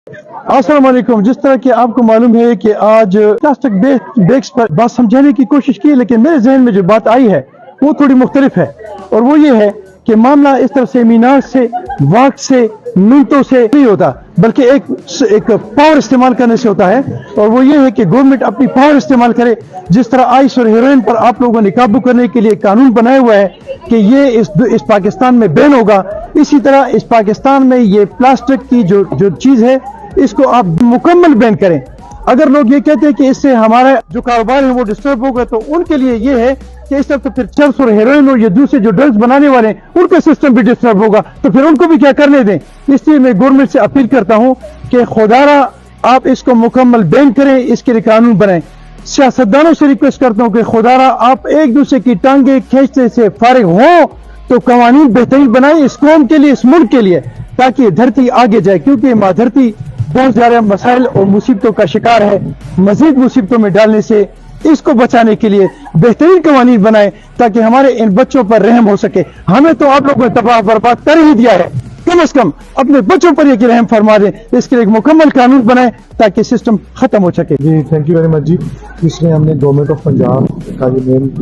अस्सलाम वालेकुम। जिस तरह कि आपको मालूम है कि आज प्लास्टिक बैग्स पर बात समझाने की कोशिश की, लेकिन मेरे जहन में जो बात आई है वो थोड़ी मुख्तलिफ है, और वो ये है कि मामला इस तरह सेमिनार से, वक्त से, मिनटों से नहीं होता, बल्कि एक पावर इस्तेमाल करने से होता है। और वो ये है कि गवर्नमेंट अपनी पावर इस्तेमाल करे। जिस तरह आइस और हेरोइन पर आप लोगों ने काबू करने के लिए कानून बनाया हुआ है कि ये इस पाकिस्तान में बैन होगा, इसी तरह इस पाकिस्तान में ये प्लास्टिक की जो चीज़ है इसको आप मुकम्मल बैन करें। अगर लोग ये कहते हैं कि इससे हमारा जो कारोबार है वो डिस्टर्ब होगा, तो उनके लिए ये है कि इस तरफ तो फिर चर्स और हेरोइन और ये दूसरे जो ड्रग्स बनाने वाले हैं उनका सिस्टम भी डिस्टर्ब होगा, तो फिर उनको भी क्या करने दें। इसलिए मैं गवर्नमेंट से अपील करता हूं कि खुदारा आप इसको मुकम्मल बैन करें, इसके लिए कानून बनाएं। सियासतदानों से रिक्वेस्ट करता हूं कि खुदारा आप एक दूसरे की टांगे खींचने से फारिग हों तो कवानीन बेहतरीन बनाएं इस कौम के लिए, इस मुल्क के लिए, ताकि धरती आगे जाए, क्योंकि माँ धरती बहुत ज्यादा मसाइल और मुसीबतों का शिकार है। मजीद मुसीबतों में डालने से इसको बचाने के लिए बेहतरीन कवानीन बनाए ताकि हमारे इन बच्चों पर रहम हो सके। हमें तो आप लोगों ने तबाह बर्बाद कर ही दिया है, कम से कम अपने बच्चों पर यह रहम फरमा दें, इसके लिए एक मुकम्मल कानून बनाए ताकि सिस्टम खत्म हो सके। जी थैंक यू वेरी मच जी। इसमें हमने गवर्नमेंट ऑफ पंजाब का ये मेन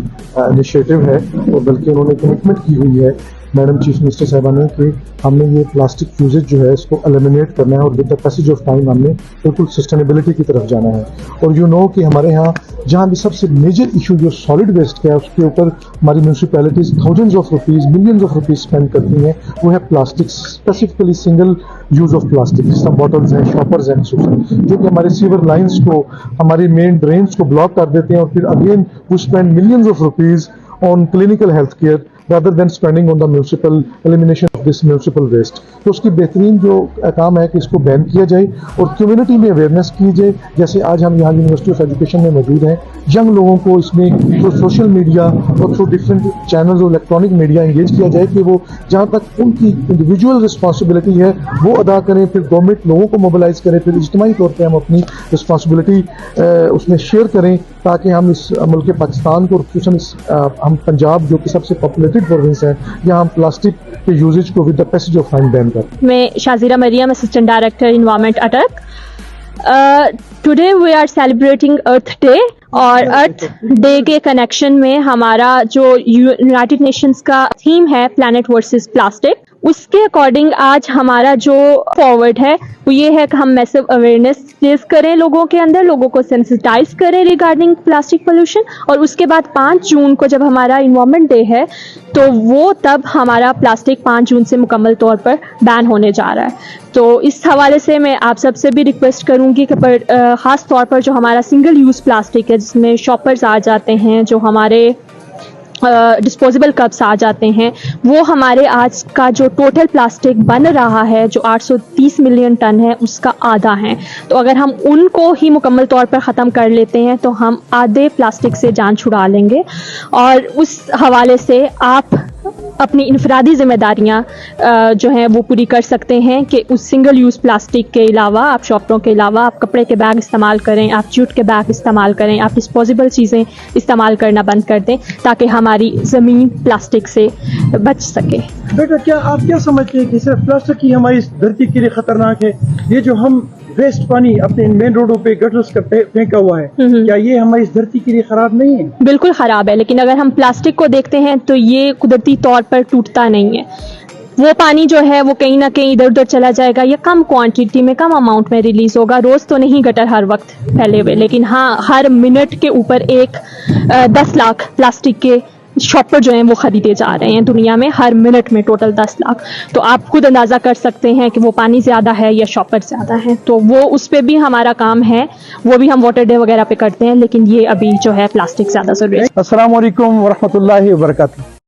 इनिशिएटिव है, और बल्कि उन्होंने कमिटमेंट की हुई है मैडम चीफ मिनिस्टर साहबा ने कि हमने ये प्लास्टिक यूजेज जो है इसको एलिमिनेट करना है, और with the passage of time हमने बिल्कुल सस्टेनेबिलिटी की तरफ जाना है। और यू नो कि हमारे यहाँ जहाँ भी सबसे मेजर इशू जो सॉलिड वेस्ट का है उसके ऊपर हमारी municipalities thousands of rupees, millions of rupees spend करती हैं, वो है plastic, specifically single use of plastic, सब बॉटल्स हैं, शॉपर्स हैं, जो कि हमारे सीवर लाइन्स को, हमारी मेन ड्रेन्स को ब्लॉक कर देते हैं, और फिर अगेन वो spend millions of rupees on clinical health care rather than spending on the municipal elimination of this municipal waste। तो उसकी बेहतरीन जो काम है कि इसको बैन किया जाए और कम्युनिटी में अवेयरनेस की जाए। जैसे आज हम यहाँ यूनिवर्सिटी ऑफ एजुकेशन में मौजूद हैं, यंग लोगों को इसमें थ्रू सोशल मीडिया और थ्रू डिफरेंट चैनल्स और इलेक्ट्रॉनिक मीडिया इंगेज किया जाए कि वो जहाँ तक उनकी इंडिविजुअल रिस्पॉन्सिबिलिटी है वो अदा करें, फिर गवर्नमेंट लोगों को मोबिलाइज करें, फिर इज्तिमाई तौर पर हम अपनी रिस्पॉन्सिबिलिटी उसमें शेयर करें, ताकि हम इस मुल्क पाकिस्तान को, हम पंजाब जो कि सबसे पॉपुलेटेड प्रोविंस है, यहाँ हम प्लास्टिक के यूजेज को with the passage of time ban कर। मैं Shajira Maryam, assistant director environment Attock. Today we are celebrating earth day, और अर्थ डे के कनेक्शन में हमारा जो यूनाइटेड नेशंस का थीम है प्लैनेट वर्सेस प्लास्टिक, उसके अकॉर्डिंग आज हमारा जो फॉरवर्ड है वो ये है कि हम मैसिव अवेयरनेस रेज करें लोगों के अंदर, लोगों को सेंसिटाइज करें रिगार्डिंग प्लास्टिक पोल्यूशन। और उसके बाद 5 जून को जब हमारा इन्वायरमेंट डे है तो वो तब हमारा प्लास्टिक 5 जून से मुकम्मल तौर पर बैन होने जा रहा है। तो इस हवाले से मैं आप सबसे भी रिक्वेस्ट करूंगी कि ख़ास तौर पर जो हमारा सिंगल यूज़ प्लास्टिक है, जिसमें शॉपर्स आ जाते हैं, जो हमारे डिस्पोजेबल कप्स आ जाते हैं, वो हमारे आज का जो टोटल प्लास्टिक बन रहा है जो 830 मिलियन टन है उसका आधा है। तो अगर हम उनको ही मुकम्मल तौर पर ख़त्म कर लेते हैं तो हम आधे प्लास्टिक से जान छुड़ा लेंगे। और उस हवाले से आप अपनी इनफरादी ज़िम्मेदारियाँ जो हैं वो पूरी कर सकते हैं कि उस सिंगल यूज़ प्लास्टिक के अलावा, आप शॉपरों के अलावा आप कपड़े के बैग इस्तेमाल करें, आप जूट के बैग इस्तेमाल करें, आप डिस्पोजेबल चीज़ें इस्तेमाल करना बंद कर दें ताकि हमारी ज़मीन प्लास्टिक से बच सके। बेटा, क्या आप क्या समझते हैं कि सिर्फ प्लास्टिक ही हमारी धरती के लिए खतरनाक है? ये जो हम वेस्ट पानी अपने मेन रोडों पे गटर्स का फेंका हुआ है, क्या ये हमारी इस धरती के लिए खराब नहीं है? बिल्कुल खराब है, लेकिन अगर हम प्लास्टिक को देखते हैं तो ये कुदरती तौर पर टूटता नहीं है। वो पानी जो है वो कहीं ना कहीं इधर उधर चला जाएगा, या कम क्वांटिटी में, कम अमाउंट में रिलीज होगा। रोज तो नहीं गटर हर वक्त फैले हुए, लेकिन हाँ हर मिनट के ऊपर 10 लाख प्लास्टिक के शॉपर जो हैं वो खरीदे जा रहे हैं दुनिया में, हर मिनट में टोटल 10 लाख। तो आप खुद अंदाज़ा कर सकते हैं कि वो पानी ज़्यादा है या शॉपर ज़्यादा है। तो वो उस पर भी हमारा काम है, वो भी हम वाटर डे वगैरह पे करते हैं, लेकिन ये अभी जो है प्लास्टिक ज़्यादा ज़रूरी है। अस्सलाम वालेकुम व रहमतुल्लाहि व बरकातहू।